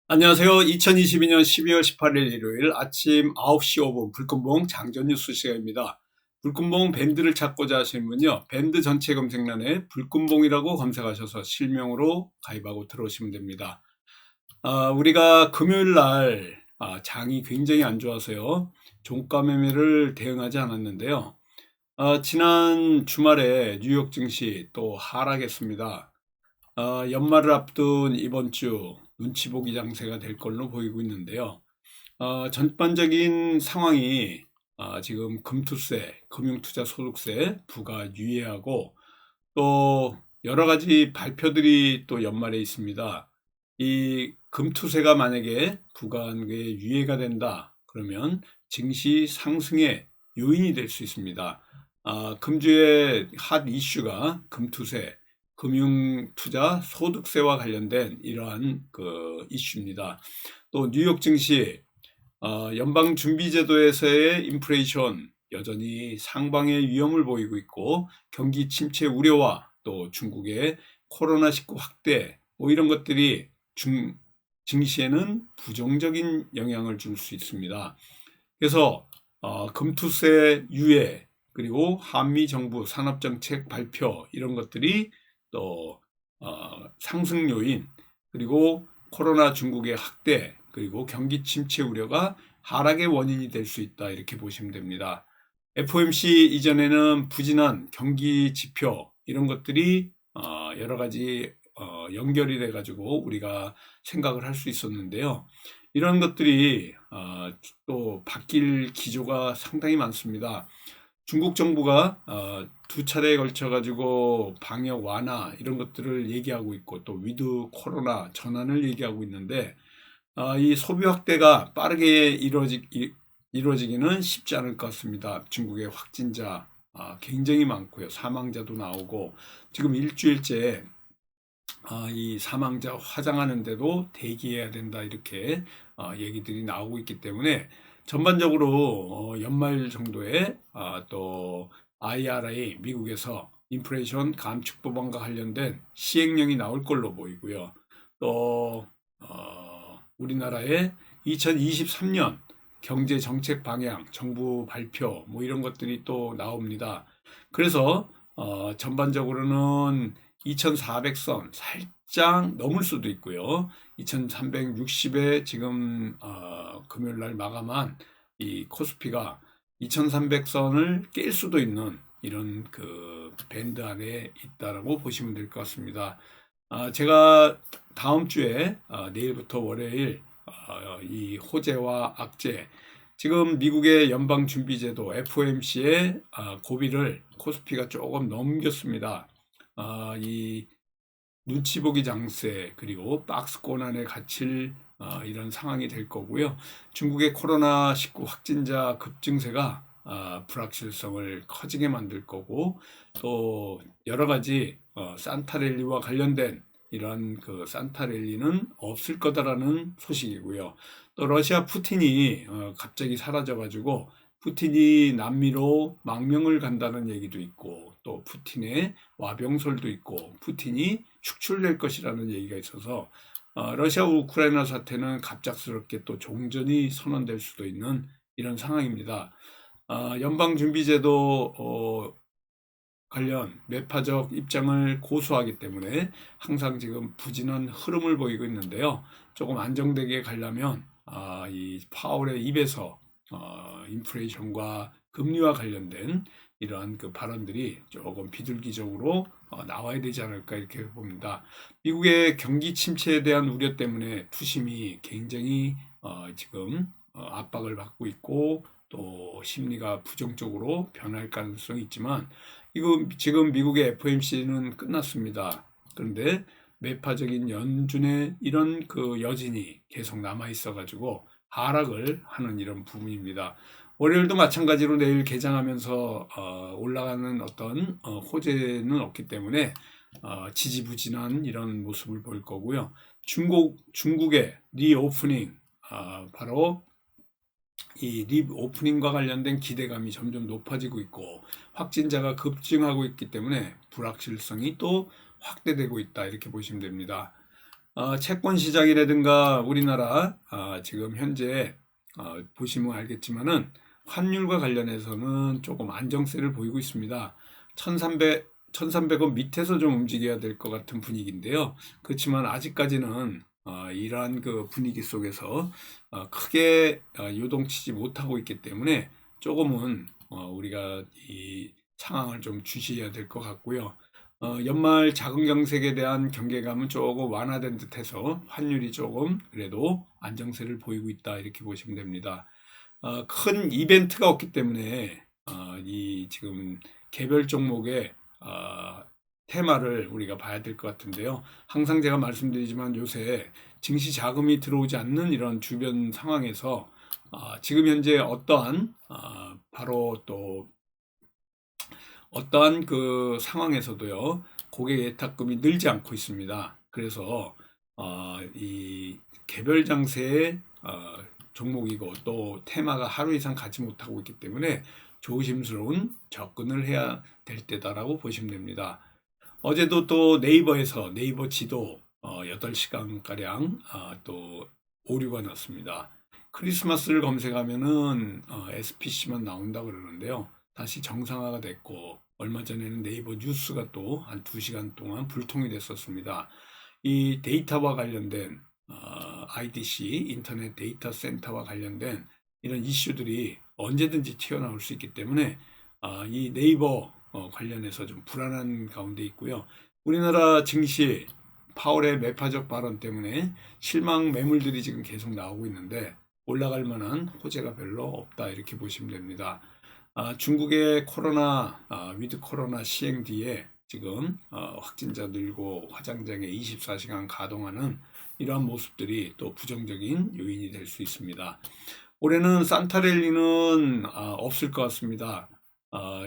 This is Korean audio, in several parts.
안녕하세요. 2022년 12월 18일 일요일 아침 9시 5분 불금봉 장전 뉴스 시간입니다. 불금봉 밴드를 찾고자 하시는 분요, 밴드 전체 검색란에 불금봉이라고 검색하셔서 실명으로 가입하고 들어오시면 됩니다. 우리가 금요일 날 장이 굉장히 안 좋아서요, 종가 매매를 대응하지 않았는데요. 지난 주말에 뉴욕 증시 또 하락했습니다. 연말을 앞둔 이번 주 눈치 보기 장세가 될 걸로 보이고 있는데요. 전반적인 상황이 지금 금투세, 금융투자소득세 부과 유예하고 또 여러 가지 발표들이 또 연말에 있습니다. 이 금투세가 만약에 부과한 게 유예가 된다 그러면 증시 상승의 요인이 될 수 있습니다. 금주의 핫 이슈가 금투세, 금융투자 소득세와 관련된 이러한 이슈입니다. 또 뉴욕 증시 연방준비제도에서의 인플레이션 여전히 상방의 위험을 보이고 있고, 경기 침체 우려와 또 중국의 코로나19 확대 이런 것들이 증시에는 부정적인 영향을 줄 수 있습니다. 그래서 금투세 유예 그리고 한미 정부 산업정책 발표 이런 것들이 또 상승 요인, 그리고 코로나 중국의 확대, 그리고 경기 침체 우려가 하락의 원인이 될 수 있다 이렇게 보시면 됩니다. FOMC 이전에는 부진한 경기 지표 이런 것들이 여러 가지 연결이 돼 가지고 우리가 생각을 할 수 있었는데요. 이런 것들이 또 바뀔 기조가 상당히 많습니다. 중국 정부가 두 차례에 걸쳐 가지고 방역 완화 이런 것들을 얘기하고 있고, 또 위드 코로나 전환을 얘기하고 있는데, 이 소비 확대가 빠르게 이루어지기는 쉽지 않을 것 같습니다. 중국의 확진자 굉장히 많고요, 사망자도 나오고, 지금 일주일째 이 사망자 화장하는데도 대기해야 된다 이렇게 얘기들이 나오고 있기 때문에, 전반적으로 연말 정도에 또 IRA 미국에서 인플레이션 감축 법안과 관련된 시행령이 나올 걸로 보이고요. 또 우리나라의 2023년 경제 정책 방향, 정부 발표 이런 것들이 또 나옵니다. 그래서 전반적으로는 2400선 살짝 넘을 수도 있고요. 2360에 지금 금요일 날 마감한 이 코스피가 2300선을 깰 수도 있는 이런 밴드 안에 있다라고 보시면 될 것 같습니다. 제가 다음 주에 내일부터 월요일 이 호재와 악재, 지금 미국의 연방준비제도 FOMC의 고비를 코스피가 조금 넘겼습니다. 이 눈치 보기 장세 그리고 박스권 안에 갇힐 이런 상황이 될 거고요. 중국의 코로나19 확진자 급증세가 불확실성을 커지게 만들 거고, 또 여러 가지 산타랠리와 관련된 이런 산타랠리는 없을 거다라는 소식이고요. 또 러시아 푸틴이 갑자기 사라져가지고 푸틴이 남미로 망명을 간다는 얘기도 있고, 또 푸틴의 와병설도 있고, 푸틴이 축출될 것이라는 얘기가 있어서 러시아 우크라이나 사태는 갑작스럽게 또 종전이 선언될 수도 있는 이런 상황입니다. 연방준비제도 관련 매파적 입장을 고수하기 때문에 항상 지금 부진한 흐름을 보이고 있는데요. 조금 안정되게 가려면 이 파월의 입에서 인플레이션과 금리와 관련된 이러한 발언들이 조금 비둘기적으로 나와야 되지 않을까 이렇게 봅니다. 미국의 경기 침체에 대한 우려 때문에 투심이 굉장히 지금 압박을 받고 있고, 또 심리가 부정적으로 변할 가능성이 있지만, 이거 지금 미국의 FOMC는 끝났습니다. 그런데 매파적인 연준의 이런 여진이 계속 남아 있어 가지고 하락을 하는 이런 부분입니다. 월요일도 마찬가지로 내일 개장하면서 올라가는 어떤 호재는 없기 때문에 지지부진한 이런 모습을 보일 거고요. 중국의 리오프닝, 바로 이 리오프닝과 관련된 기대감이 점점 높아지고 있고, 확진자가 급증하고 있기 때문에 불확실성이 또 확대되고 있다 이렇게 보시면 됩니다. 채권 시장이라든가 우리나라 지금 현재 보시면 알겠지만은 환율과 관련해서는 조금 안정세를 보이고 있습니다. 1300원 밑에서 좀 움직여야 될 것 같은 분위기인데요. 그렇지만 아직까지는 이러한 그 분위기 속에서 크게 요동치지 못하고 있기 때문에 조금은 우리가 이 상황을 좀 주시해야 될 것 같고요. 연말 자금 경색에 대한 경계감은 조금 완화된 듯해서 환율이 조금 그래도 안정세를 보이고 있다 이렇게 보시면 됩니다. 큰 이벤트가 없기 때문에 이 지금 개별 종목의 테마를 우리가 봐야 될 것 같은데요. 항상 제가 말씀드리지만 요새 증시 자금이 들어오지 않는 이런 주변 상황에서 지금 현재 어떠한 바로 또 어떠한 그 상황에서도요, 고객 예탁금이 늘지 않고 있습니다. 그래서 이 개별 장세의 종목이고 또 테마가 하루 이상 가지 못하고 있기 때문에 조심스러운 접근을 해야 될 때다라고 보시면 됩니다. 어제도 또 네이버에서 네이버 지도 8시간가량 또 오류가 났습니다. 크리스마스를 검색하면은 SPC만 나온다 그러는데요. 다시 정상화가 됐고 얼마 전에는 네이버 뉴스가 또 한 2시간 동안 불통이 됐었습니다. 이 데이터와 관련된 IDC 인터넷 데이터 센터와 관련된 이런 이슈들이 언제든지 튀어나올 수 있기 때문에 이 네이버 관련해서 좀 불안한 가운데 있고요. 우리나라 증시 파월의 매파적 발언 때문에 실망 매물들이 지금 계속 나오고 있는데 올라갈 만한 호재가 별로 없다 이렇게 보시면 됩니다. 중국의 위드 코로나 시행 뒤에 지금 확진자 늘고 화장장에 24시간 가동하는 이러한 모습들이 또 부정적인 요인이 될 수 있습니다. 올해는 산타랠리는 없을 것 같습니다.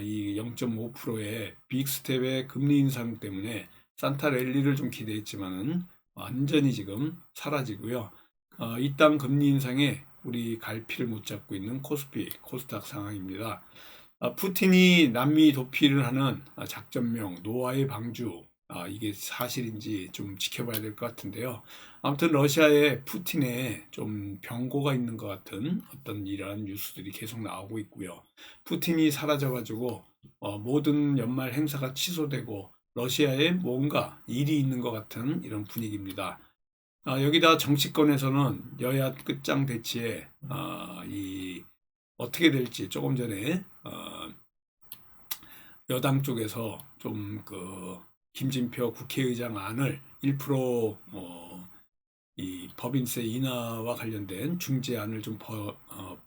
이 0.5%의 빅스텝의 금리 인상 때문에 산타랠리를 좀 기대했지만은 완전히 지금 사라지고요. 이 땅 금리 인상에 우리 갈피를 못 잡고 있는 코스닥 상황입니다. 푸틴이 남미 도피를 하는 작전명 노아의 방주 이게 사실인지 좀 지켜봐야 될 것 같은데요. 아무튼 러시아에 푸틴의 좀 병고가 있는 것 같은 어떤 이러한 뉴스들이 계속 나오고 있고요. 푸틴이 사라져가지고 모든 연말 행사가 취소되고 러시아에 뭔가 일이 있는 것 같은 이런 분위기입니다. 여기다 정치권에서는 여야 끝장 대치에 이 어떻게 될지 조금 전에 여당 쪽에서 좀 그 김진표 국회의장 안을 1% 이 법인세 인하와 관련된 중재안을 좀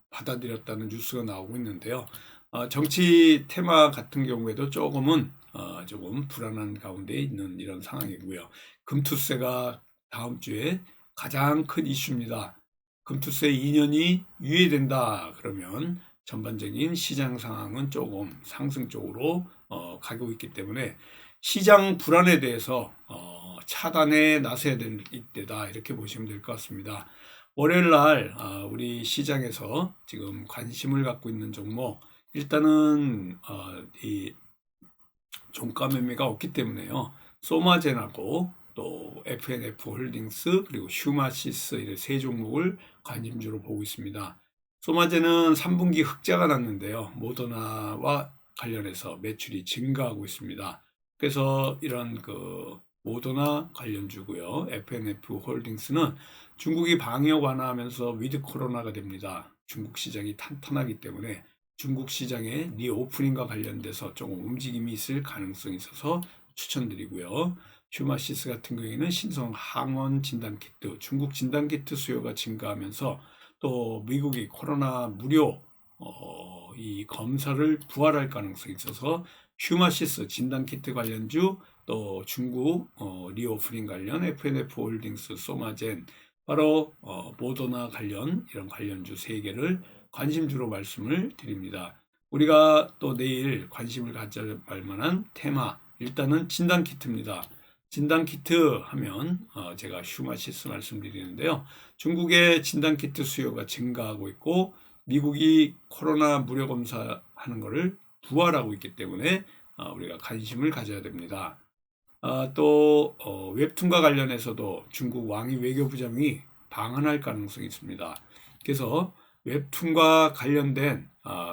받아들였다는 뉴스가 나오고 있는데요. 정치 테마 같은 경우에도 조금은 조금 불안한 가운데 있는 이런 상황이고요. 금투세가 다음 주에 가장 큰 이슈입니다. 금투세 2년이 유예된다 그러면 전반적인 시장 상황은 조금 상승 쪽으로 가고 있기 때문에 시장 불안에 대해서 차단에 나서야 될 이때다 이렇게 보시면 될 것 같습니다. 월요일 날 우리 시장에서 지금 관심을 갖고 있는 종목 일단은 이 종가 매매가 없기 때문에요. 소마젠하고 또 FNF 홀딩스 그리고 휴마시스 이런 세 종목을 관심주로 보고 있습니다. 소마젠은 3분기 흑자가 났는데요. 모더나와 관련해서 매출이 증가하고 있습니다. 그래서 이런 그 모더나 관련주고요. FNF 홀딩스는 중국이 방역 완화하면서 위드 코로나가 됩니다. 중국 시장이 탄탄하기 때문에 중국 시장의 리오프닝과 관련돼서 조금 움직임이 있을 가능성이 있어서 추천드리고요. 휴마시스 같은 경우에는 신성 항원 진단키트, 중국 진단키트 수요가 증가하면서 또 미국이 코로나 무료 이 검사를 부활할 가능성이 있어서 휴마시스 진단키트 관련주 또 중국 리오프닝 관련 FNF 홀딩스 소마젠 바로 모더나 관련 이런 관련주 3개를 관심주로 말씀을 드립니다. 우리가 또 내일 관심을 가져야 할 만한 테마 일단은 진단키트입니다. 진단키트 하면 제가 휴마시스 말씀드리는데요. 중국의 진단키트 수요가 증가하고 있고 미국이 코로나 무료 검사하는 것을 부활하고 있기 때문에 우리가 관심을 가져야 됩니다. 또 웹툰과 관련해서도 중국 왕이 외교부장이 방한할 가능성이 있습니다. 그래서 웹툰과 관련된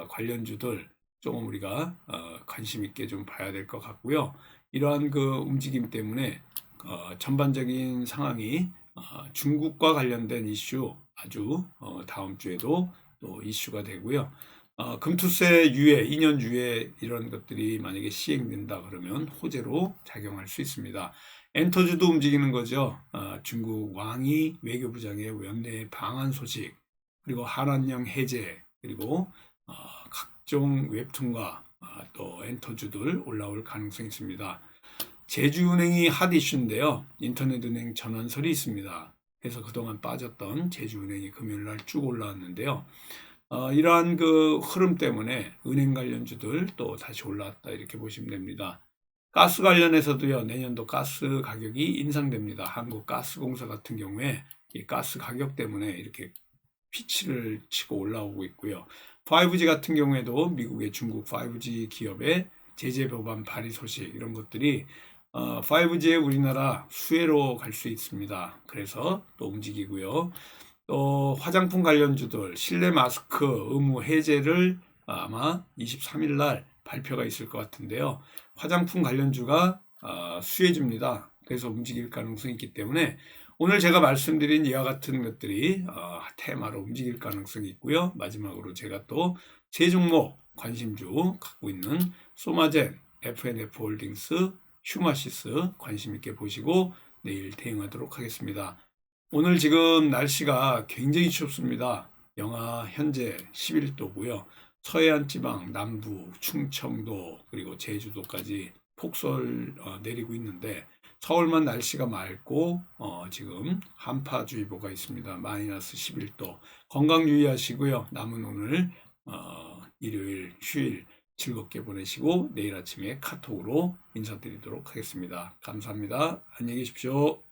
관련주들 조금 우리가 관심 있게 좀 봐야 될 것 같고요. 이러한 그 움직임 때문에 전반적인 상황이 중국과 관련된 이슈 아주 다음 주에도 또 이슈가 되고요. 금투세 유예, 2년 유예 이런 것들이 만약에 시행된다 그러면 호재로 작용할 수 있습니다. 엔터주도 움직이는 거죠. 중국 왕이 외교부장의 연내 방한 소식, 그리고 한한령 해제, 그리고 각종 웹툰과 또 엔터주들 올라올 가능성이 있습니다. 제주은행이 핫 이슈인데요. 인터넷은행 전환설이 있습니다. 그래서 그동안 빠졌던 제주은행이 금요일날 쭉 올라왔는데요. 이러한 그 흐름 때문에 은행 관련주들 또 다시 올라왔다 이렇게 보시면 됩니다. 가스 관련해서도요, 내년도 가스 가격이 인상됩니다. 한국가스공사 같은 경우에 이 가스 가격 때문에 이렇게 피치를 치고 올라오고 있고요. 5G 같은 경우에도 미국의 중국 5G 기업의 제재 법안 발의 소식 이런 것들이 5G에 우리나라 수혜로 갈 수 있습니다. 그래서 또 움직이고요. 또 화장품 관련주들 실내 마스크 의무 해제를 아마 23일 날 발표가 있을 것 같은데요. 화장품 관련주가 수혜주입니다. 그래서 움직일 가능성이 있기 때문에 오늘 제가 말씀드린 이와 같은 것들이 테마로 움직일 가능성이 있고요. 마지막으로 제가 또 세 종목 관심주 갖고 있는 소마젠, FNF홀딩스, 휴마시스 관심 있게 보시고 내일 대응하도록 하겠습니다. 오늘 지금 날씨가 굉장히 춥습니다. 영하 현재 11도고요. 서해안 지방, 남부, 충청도, 그리고 제주도까지 폭설 내리고 있는데 서울만 날씨가 맑고 지금 한파주의보가 있습니다. 마이너스 11도. 건강 유의하시고요. 남은 오늘 일요일 휴일 즐겁게 보내시고 내일 아침에 카톡으로 인사드리도록 하겠습니다. 감사합니다. 안녕히 계십시오.